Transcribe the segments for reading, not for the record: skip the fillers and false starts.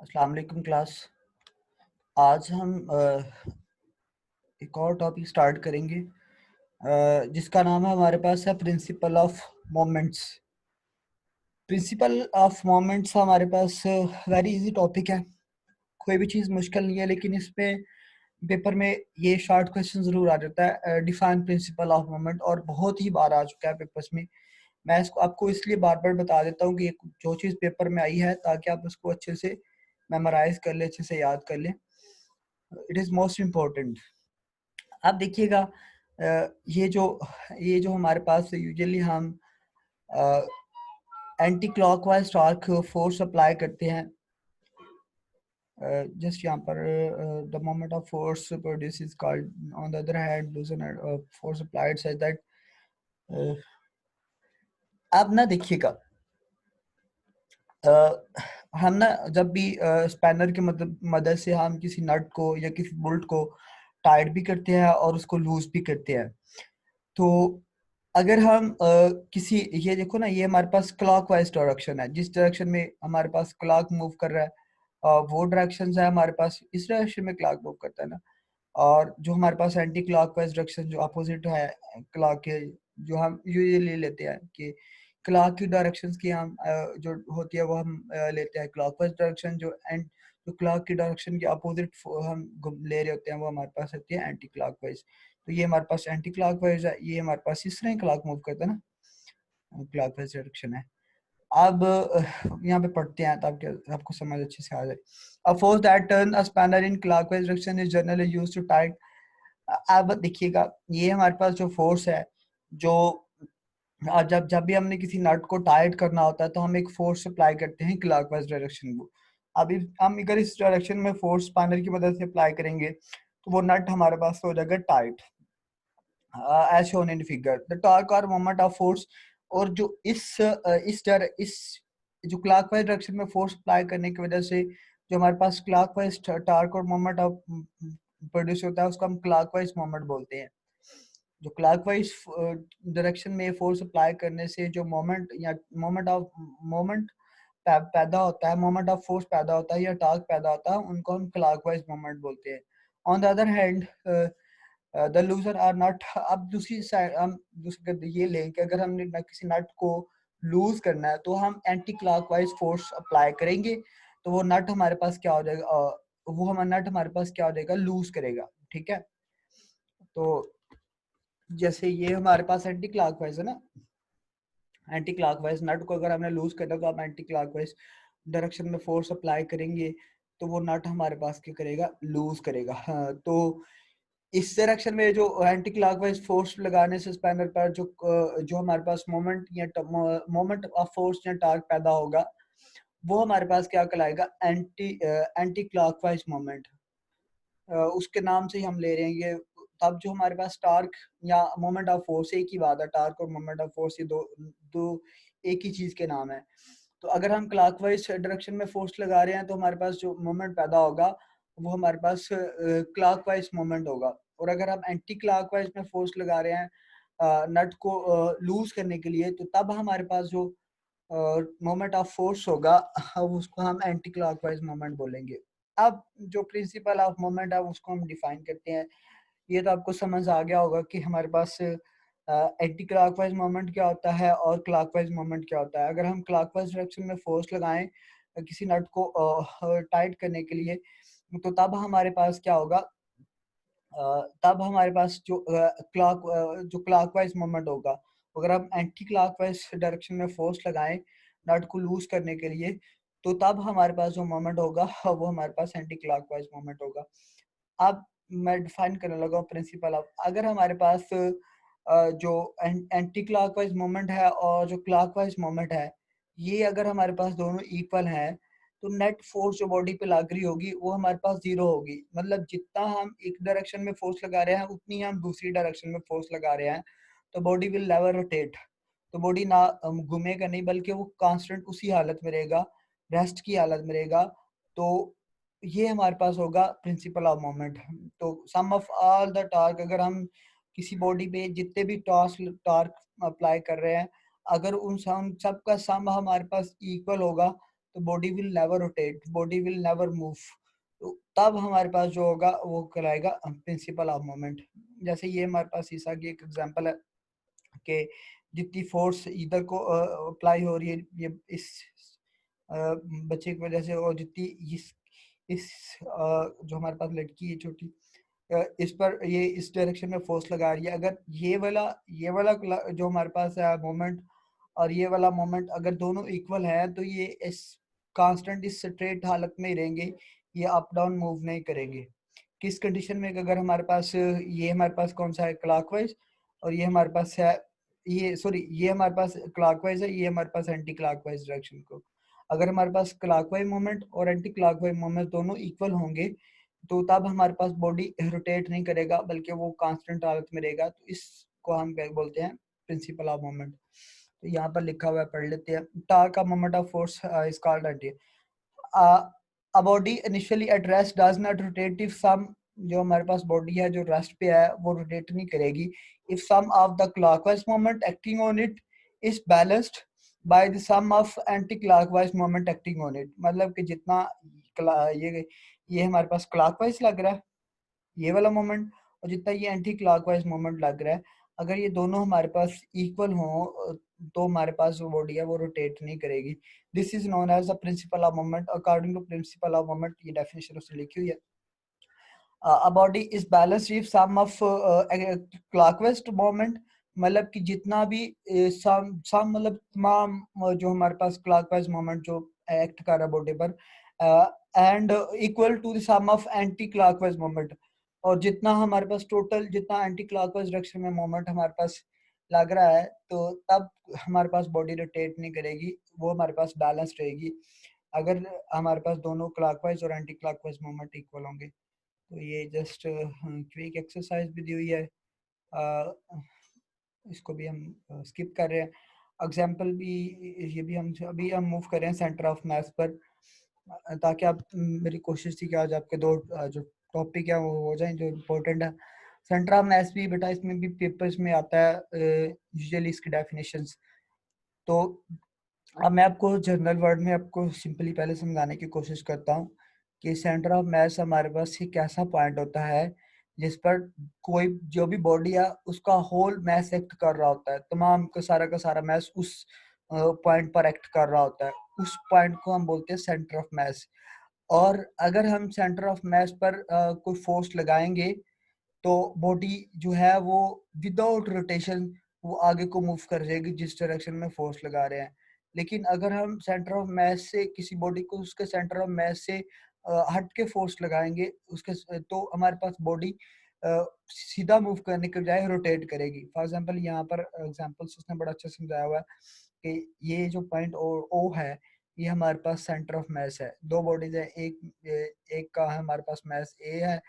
अस्सलाम वालेकुम क्लास। आज हम एक और टॉपिक स्टार्ट करेंगे जिसका नाम है हमारे पास है principle of moments. Principle of moments हमारे पास वेरी इजी टॉपिक है, कोई भी चीज़ मुश्किल नहीं है, लेकिन इसमें पेपर में ये शॉर्ट क्वेश्चन ज़रूर आ जाता है। डिफाइन प्रिंसिपल ऑफ मोमेंट और बहुत ही बार आ चुका है पेपर्स में। मैं इसको आपको इसलिए बार बार बता देता हूँ कि जो चीज़ पेपर में आई है ताकि आप उसको अच्छे से मेमोराइज कर ले, अच्छे से याद कर ले। It is most important. आप देखिएगा ये जो हमारे पास यूजुअली हम anti clockwise torque force apply करते हैं। जस्ट यहाँ पर the moment of force produce is called on the other hand लूजन force applied such that. आप ना देखिएगा हम ना जब भी स्पैनर की मदद से हम किसी नट को या किसी बोल्ट को टाइट भी करते हैं और उसको लूज भी करते हैं। तो अगर हम किसी ये देखो ना, ये हमारे पास क्लॉकवाइज डायरेक्शन है, जिस डायरेक्शन में हमारे पास क्लॉक मूव कर रहा है वो डायरेक्शन है हमारे पास, इस डायरेक्शन में क्लॉक मूव करता है ना। और जो हमारे पास एंटी क्लॉकवाइज डायरेक्शन जो अपोजिट है क्लॉक के, जो हम यूजुअली लेते हैं कि क्लॉक की डायरेक्शंस की हम जो होती है वो हम लेते हैं क्लॉकवाइज डायरेक्शन। जो क्लॉक की डायरेक्शन के अपोजिट हम ले रहे होते हैं वो हमारे पास होती है एंटी क्लॉकवाइज। तो ये हमारे पास एंटी क्लॉकवाइज है, ये हमारे पास इस तरह क्लॉक मूव करता है ना, क्लॉकवाइज डायरेक्शन है। अब यहाँ पे पढ़ते हैं ताकि आपको समझ अच्छे से आ जाए। A force that turn a spanner in clockwise direction is generally used to tight। अब देखिएगा ये हमारे पास जो फोर्स है, जो जब जब भी हमने किसी नट को टाइट करना होता है तो हम एक फोर्स अप्लाई करते हैं क्लॉकवाइज डायरेक्शन को। अभी हम अगर इस डायरेक्शन में फोर्स स्पैनर की मदद से अप्लाई करेंगे तो वो नट हमारे पास हो जाएगा tight, as shown in figure। The torque or moment of force, और जो इस जो क्लॉकवाइज डायरेक्शन में फोर्स अप्लाई करने की वजह से जो हमारे पास क्लॉकवाइज टॉर्क और मोमेंट ऑफ प्रोड्यूस होता है उसको हम क्लॉकवाइज मोमेंट बोलते हैं। जो क्लॉकवाइज डायरेक्शन में फोर्स अप्लाई करने से जो मोमेंट या मोमेंट पैदा होता है, मोमेंट ऑफ फोर्स पैदा होता है या टॉर्क पैदा होता है, उनको हम क्लॉकवाइज मोमेंट बोलते हैं। On the other hand the loser are nut. अब दूसरी साइड हम दूसरी ये लें कि अगर हमने किसी नट को लूज करना है तो हम एंटी क्लॉकवाइज फोर्स अप्लाई करेंगे तो वो नट हमारे पास क्या हो जाएगा, वो हमारा नट हमारे पास क्या हो जाएगा, लूज करेगा। ठीक है, तो जैसे ये हमारे पास एंटी क्लॉकवाइज है ना, एंटी क्लॉकवाइज नट को अगर हमने लूज करना तो आप एंटी क्लॉकवाइज डायरेक्शन में फोर्स अप्लाई करेंगे तो वो नट हमारे पास क्या करेगा, लूज करेगा। हाँ, तो इस डायरेक्शन में जो एंटी क्लॉकवाइज फोर्स लगाने से स्पैनर पर जो हमारे पास मोमेंट ऑफ फोर्स या टॉर्क पैदा होगा वो हमारे पास क्या कहलाएगा, एंटी क्लॉकवाइज मोमेंट। उसके नाम से ही हम ले रहे हैं ये। तब जो हमारे पास टार्क या मोमेंट ऑफ फोर्स, एक ही बात है, टार्क और मोमेंट ऑफ फोर्स ये दो दो एक ही चीज के नाम है। तो अगर हम क्लॉकवाइज डायरेक्शन में फोर्स लगा रहे हैं तो हमारे पास जो मोमेंट पैदा होगा वो हमारे पास क्लॉकवाइज मोमेंट होगा। और अगर हम एंटी क्लॉकवाइज में फोर्स लगा रहे हैं नट को लूज करने के लिए, तो तब हमारे पास जो मोमेंट ऑफ फोर्स होगा उसको हम एंटी क्लॉकवाइज मोमेंट बोलेंगे। अब जो प्रिंसिपल ऑफ मोमेंट है उसको हम डिफाइन करते हैं। ये तो आपको समझ आ गया होगा कि हमारे पास एंटी क्लॉकवाइज मोमेंट क्या होता है और क्लॉकवाइज मोमेंट क्या होता है। अगर हम क्लॉकवाइज डायरेक्शन में फोर्स लगाएं किसी नट को टाइट करने के लिए, तो तब हमारे पास क्या होगा, तब हमारे पास जो क्लॉकवाइज मोमेंट होगा। अगर हम एंटी क्लॉकवाइज डायरेक्शन में फोर्स लगाएं नट को लूज करने के लिए, तो तब हमारे पास जो मोमेंट होगा वो हमारे पास एंटी क्लॉकवाइज मोमेंट होगा। अब मैं डिफाइन करने लगा हूँ प्रिंसिपल ऑफ। अगर हमारे पास जो एंटी क्लॉकवाइज मोमेंट है और जो क्लॉकवाइज मोमेंट है, ये अगर हमारे पास दोनों इक्वल हैं तो नेट फोर्स जो बॉडी पे लग रही होगी वो हमारे पास जीरो होगी। मतलब जितना हम एक डायरेक्शन में फोर्स लगा रहे हैं उतनी हम दूसरी डायरेक्शन में फोर्स लगा रहे हैं, तो बॉडी विल नेवर रोटेट। तो बॉडी ना घूमेगा नहीं, बल्कि वो कांस्टेंट उसी हालत में रहेगा, रेस्ट की हालत में रहेगा। तो ये हमारे पास होगा प्रिंसिपल ऑफ मोमेंट। तो सम ऑफ ऑल द टॉर्क, अगर हम किसी बॉडी पे जितने भी टॉर्क अप्लाई कर रहे हैं, अगर उन सब का सम हमारे पास इक्वल होगा तो body will never rotate, body will never move. तो तब हमारे पास जो होगा वो कहलाएगा प्रिंसिपल ऑफ मोमेंट। जैसे ये हमारे पास शीशा की एक एग्जांपल है कि जितनी फोर्स इधर को अप्लाई हो रही है ये इस बच्चे की वजह से, और जितनी इस जो हमारे पास लड़की है छोटी, इस पर ये इस डायरेक्शन में फोर्स लगा रही है। अगर ये वाला जो हमारे पास है मोमेंट और ये वाला मोमेंट अगर दोनों इक्वल है तो ये इस कांस्टेंट इस स्ट्रेट हालत में ही रहेंगे, ये अप डाउन मूव नहीं करेंगे। किस कंडीशन में? अगर हमारे पास ये हमारे पास कौन सा है क्लॉकवाइज, और ये हमारे पास है ये सॉरी ये हमारे पास क्लॉकवाइज है, ये हमारे पास एंटी क्लॉकवाइज डायरेक्शन को। अगर हमारे पास क्लॉकवाइज मोमेंट और एंटी क्लॉकवाइज मोमेंट दोनों इक्वल होंगे तो तब हमारे पास बॉडी रोटेट नहीं करेगा बल्कि वो कांस्टेंट हालत में रहेगा। तो इसको हम क्या बोलते हैं? Principal of moment. तो यहाँ पर लिखा हुआ है, पढ़ लेते हैं। टॉर्क का moment of force is called eight a body initially at rest does not rotate if some, जो हमारे पास बॉडी है जो रेस्ट पे है वो रोटेट नहीं करेगी if some of the clockwise moment acting on it is balanced by the sum of anti-clockwise moment acting on it। मतलब कि जितना ये हमारे पास क्लॉकवाइज लग रहा है ये वाला मोमेंट, और जितना ये एंटी क्लॉकवाइज मोमेंट लग रहा है, अगर ये दोनों हमारे पास इक्वल हो तो हमारे पास जो बॉडी है वो रोटेट नहीं करेगी। This is known as the principle of moment according to principle of moment. ये डेफिनेशन उसने लिखी हुई है। a body is balanced if sum of clockwise moment, मतलब कि जितना भी सम मतलब तमाम जो हमारे पास क्लॉकवाइज मोमेंट जो एक्ट कर रहा है बॉडी पर, and equal to the sum of anti clockwise moment, और जितना हमारे पास टोटल जितना एंटी क्लॉकवाइज डायरेक्शन में मोमेंट हमारे पास लग रहा है तो तब हमारे पास बॉडी रोटेट नहीं करेगी, वो हमारे पास बैलेंस रहेगी अगर हमारे पास दोनों क्लॉकवाइज और एंटी क्लॉकवाइज मोमेंट इक्वल होंगे। तो ये जस्ट क्विक एक्सरसाइज भी दी हुई है, इसको भी हम स्किप कर रहे हैं। एग्जाम्पल भी ये भी हम अभी हम मूव कर रहे हैं सेंटर ऑफ मास पर, ताकि आप मेरी कोशिश थी कि आज आपके दो जो टॉपिक है वो हो जाएं जो इम्पोर्टेंट है। सेंटर ऑफ मास भी बेटा इसमें भी पेपर्स में आता है यूजुअली इसकी डेफिनेशंस। तो अब मैं आपको जनरल वर्ड में आपको सिंपली पहले समझाने की कोशिश करता हूँ कि सेंटर ऑफ मास हमारे पास एक ऐसा पॉइंट होता है जिस पर कोई जो भी बॉडी है उसका होल मास एक्ट कर रहा होता है, तमाम का सारा मास उस पॉइंट पर एक्ट कर रहा होता है। उस पॉइंट को हम बोलते हैं सेंटर ऑफ मास। और अगर हम सेंटर ऑफ मास पर कोई फोर्स लगाएंगे तो बॉडी जो है वो विदाउट रोटेशन वो आगे को मूव कर जाएगी जिस डायरेक्शन में फोर्स लगा रहे हैं। लेकिन अगर हम सेंटर ऑफ मास से किसी बॉडी को उसके सेंटर ऑफ मास से हट के फोर्स लगाएंगे उसके तो हमारे पास बॉडी सीधा मूव करने के बजाय रोटेट करेगी। फॉर एग्जांपल यहाँ पर एग्जांपल्स उसने बड़ा अच्छा समझाया हुआ है कि ये जो पॉइंट ओ है ये हमारे पास सेंटर ऑफ मास है। दो बॉडीज है, एक का हमारे पास मास ए है,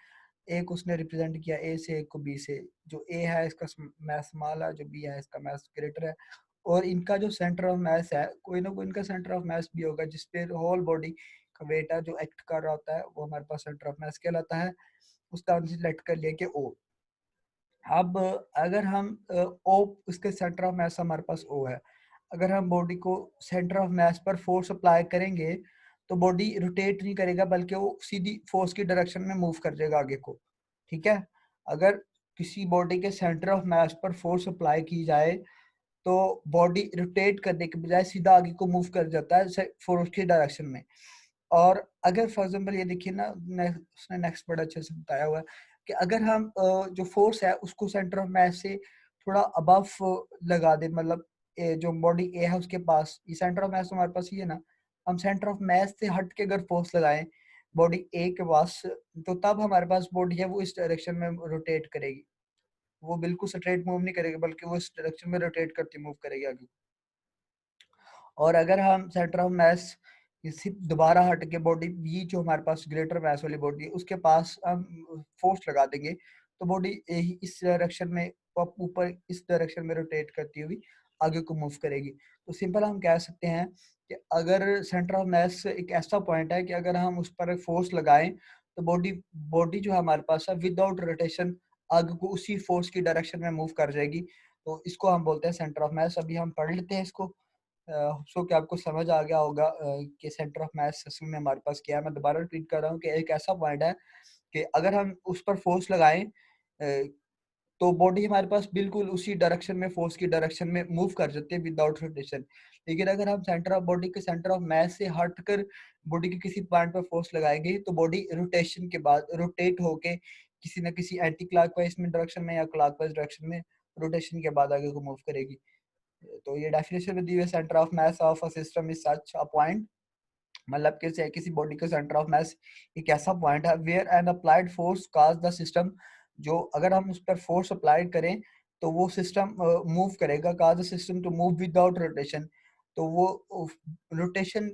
एक उसने रिप्रेजेंट किया ए से, एक को बी से। जो ए है इसका मास स्मॉल है, जो बी है इसका मास ग्रेटर है, और इनका जो सेंटर ऑफ मास है कोई ना कोई इनका सेंटर ऑफ मास भी होगा जिसपे होल बॉडी का वेट है जो एक्ट कर रहा होता है, वो हमारे पास सेंटर ऑफ मास कहलाता है। उसका हमने सिलेक्ट कर लिया कि ओ। अब अगर हम ओ उसके सेंटर ऑफ मास हमारे पास ओ है, अगर हम बॉडी को सेंटर ऑफ मास पर फोर्स अप्लाई करेंगे तो बॉडी रोटेट नहीं करेगा बल्कि वो सीधी फोर्स की डायरेक्शन में मूव कर जाएगा आगे को। ठीक है, अगर किसी बॉडी के सेंटर ऑफ मास पर फोर्स अप्लाई की जाए तो बॉडी रोटेट करने के बजाय सीधा आगे को मूव कर जाता है फोर्स की डायरेक्शन में। और अगर फॉर एग्जाम्पल ये देखिए ना, उसने नेक्स्ट बड़ा अच्छे से बताया हुआ है कि अगर हम जो फोर्स है उसको सेंटर ऑफ मास से थोड़ा अबव लगा दे, मतलब जो बॉडी ए है उसके पास, ये सेंटर ऑफ मास हमारे पास ही है ना, हम सेंटर ऑफ मास से हट के अगर फोर्स लगाएं बॉडी ए के पास तो तब हमारे पास बॉडी है वो इस डायरेक्शन में रोटेट करेगी। वो बिल्कुल स्ट्रेट मूव नहीं करेगी बल्कि वो इस डायरेक्शन में रोटेट करती मूव करेगी आगे। और अगर हम सेंटर ऑफ मास इसी दोबारा हट के बॉडी ये जो हमारे पास ग्रेटर मास वाली बॉडी है उसके पास हम फोर्स लगा देंगे तो बॉडी इस डायरेक्शन में ऊपर इस डायरेक्शन में रोटेट करती हुई आगे को मूव करेगी। तो सिंपल हम कह सकते हैं कि अगर सेंटर ऑफ मास एक ऐसा पॉइंट है कि अगर हम उस पर फोर्स लगाएं तो बॉडी बॉडी जो हमारे पास है विदाउट रोटेशन आगे को उसी फोर्स की डायरेक्शन में मूव कर जाएगी। तो इसको हम बोलते हैं सेंटर ऑफ मास। अभी हम पढ़ लेते हैं इसको। सो कि आपको समझ आ गया होगा कि सेंटर ऑफ मास असल में हमारे पास क्या है। मैं दोबारा रिपीट कर रहा हूँ कि एक ऐसा पॉइंट है कि अगर हम उस पर फोर्स लगाएं तो बॉडी हमारे पास बिल्कुल उसी डायरेक्शन में, फोर्स की डायरेक्शन में मूव कर सकती है विदाउट रोटेशन। लेकिन अगर हम सेंटर ऑफ बॉडी के सेंटर ऑफ मास से हटकर बॉडी के किसी पॉइंट पर फोर्स लगाएंगे तो बॉडी रोटेशन के बाद रोटेट होके किसी न किसी एंटी क्लॉकवाइज में डायरेक्शन में या क्लॉकवाइज डायरेक्शन में रोटेशन के बाद आगे को मूव करेगी। तो ये डेफिनेशन में दी हुई centre of mass of a system is such a point, मतलब किसी बॉडी का सेंटर ऑफ मास एक ऐसा पॉइंट है where an applied force cause the system, जो अगर हम उस पर फोर्स अप्लाई करें तो वो सिस्टम मूव करेगा, cause the system to move without rotation. तो वो रोटेशन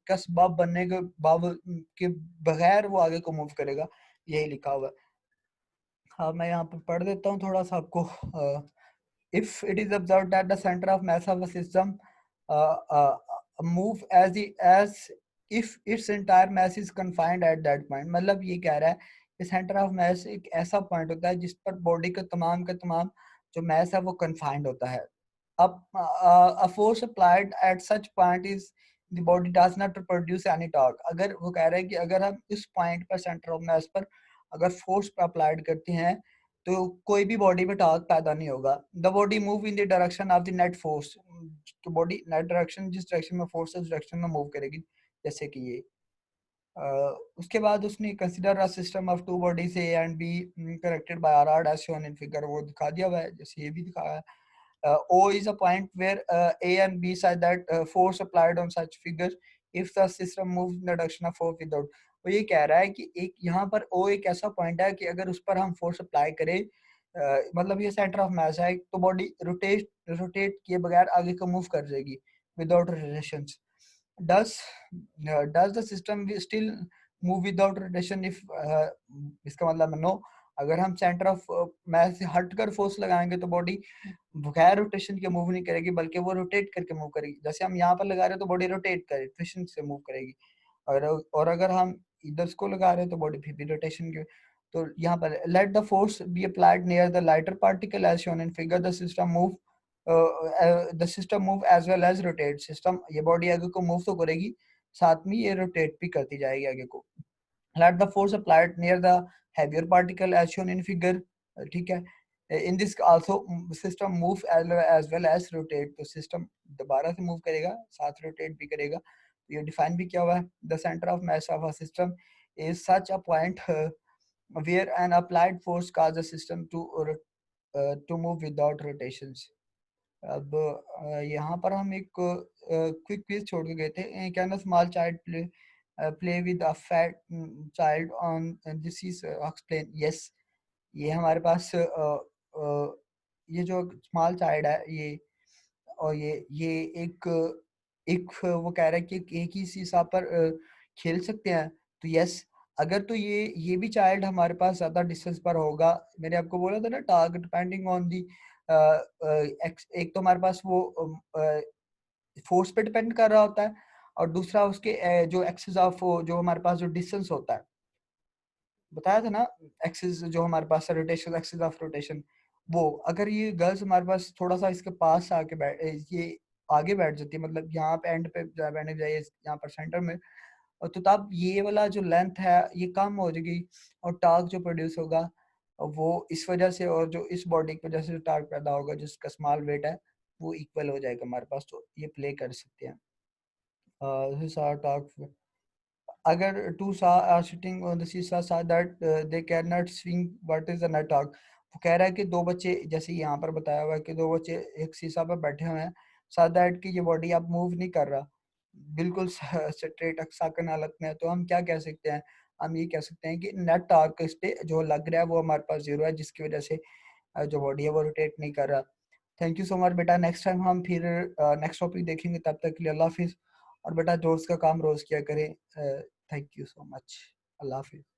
का सबब बनने के बगैर वो आगे को मूव करेगा, यही लिखा हुआ है। हाँ, मैं यहाँ पर पढ़ देता हूँ थोड़ा सा आपको। if it is observed that the center of mass of a system uh, uh, move as if its entire mass is confined at that point, मतलब ये कह रहा है कि सेंटर ऑफ मास एक ऐसा पॉइंट होता है जिस पर बॉडी का तमाम जो मास है वो कन्फाइंड होता है। अब a force applied at such point is the body does not produce any torque। अगर वो कह रहा है कि अगर हम इस पॉइंट पर सेंटर ऑफ मास पर अगर फोर्स अप्लाइड करते हैं तो कोई भी बॉडी में टॉर्क पैदा नहीं होगा। The body move in the direction of the net force, तो बॉडी नेट डायरेक्शन जिस डायरेक्शन में फोर्स है उस डायरेक्शन में मूव करेगी, जैसे कि ये। उसके बाद उसने consider a system of two bodies A and B connected by R R as shown in figure, वो दिखा दिया हुआ है जैसे ये भी दिखाया है। O is a point where A and B such that force applied on such figures if the system moves in the direction of force without। वो ये कह रहा है कि एक यहाँ पर O एक ऐसा पॉइंट है कि अगर उस पर हम फोर्स अप्लाई करें, मतलब ये सेंटर ऑफ मास है, तो बॉडी रोटेट किए बगैर आगे को मूव कर जाएगी without rotations. does does the system still move without rotation if इसका मतलब है नो। अगर हम सेंटर ऑफ मास से हटकर फोर्स लगाएंगे तो बॉडी बगैर रोटेशन के मूव नहीं करेगी, बल्कि वो रोटेट करके मूव करेगी। जैसे हम यहाँ पर लगा रहे हैं तो बॉडी रोटेट करे रोटेशन से मूव करेगी, और अगर हम इधर इसको लगा रहे हैं तो बॉडी फिर भी रोटेशन के। तो यहाँ पर let the force be applied near the lighter particle as shown in figure, the system move as well as rotate. System ये बॉडी आगे को मूव तो करेगी, साथ में ये रोटेट भी करती जाएगी आगे को। let the force applied near the heavier particle as shown in figure, ठीक है। in this also system move as well as rotate, तो system दोबारा से move करेगा साथ rotate भी करेगा। तो ये define भी किया हुआ है। the center of mass of a system is such a point where an applied force causes the system to move without rotations। अब यहाँ पर हम एक क्विक क्विज छोड़ के गए थे। Can a small child play with a fat child on this is explain. Yes, ये हमारे पास ये जो स्मॉल चाइल्ड है ये, और ये एक एक वो कह रहा है कि एक ही शीशा पर खेल सकते हैं। तो यस, अगर तो ये भी चाइल्ड हमारे पास ज्यादा डिस्टेंस पर होगा, मैंने आपको बोला था ना टारगेट डिपेंडिंग ऑन दी एक तो हमारे पास वो फोर्स पे डिपेंड कर रहा होता है, और दूसरा उसके जो एक्सिस ऑफ जो हमारे पास जो डिस्टेंस होता है, बताया था ना, एक्सिस जो हमारे पास रोटेशन एक्सिस ऑफ रोटेशन, वो अगर ये गर्ल्स हमारे पास थोड़ा सा इसके पास आके बैठ ये आगे बैठ जाती है, मतलब यहाँ पे एंड पे बैठने जाइए यहाँ पर सेंटर में, और तो तब ये वाला जो लेंथ है ये कम हो जाएगी, और टार्क जो प्रोड्यूस होगा वो इस वजह से, और जो इस बॉडी की वजह से जो टार्क पैदा होगा जिसका स्मॉल वेट है वो इक्वल हो जाएगा हमारे पास। तो ये प्ले कर सकते हैं। टार्क अगर two are sitting on the seesaw so that they cannot swing, what is the net torque। वो कह रहा है कि दो बच्चे, जैसे यहाँ पर बताया हुआ है कि दो बच्चे एक शीशा पर बैठे हुए हैं, so that कि ये बॉडी अब मूव नहीं कर रहा, बिल्कुल स्ट्रेट साकन हालत में है। तो हम क्या कह सकते हैं, हम ये कह सकते हैं कि नेट टॉर्क इस पे जो लग रहा है वो हमारे पास जीरो है, जिसकी वजह से जो बॉडी है वो रोटेट नहीं कर रहा। थैंक यू सो मच बेटा, नेक्स्ट टाइम हम फिर नेक्स्ट टॉपिक देखेंगे, तब तक के लिए अल्लाह हाफिज़। और बेटा दोस्त का काम रोज किया करें। थैंक यू सो मच, अल्लाह हाफिज़।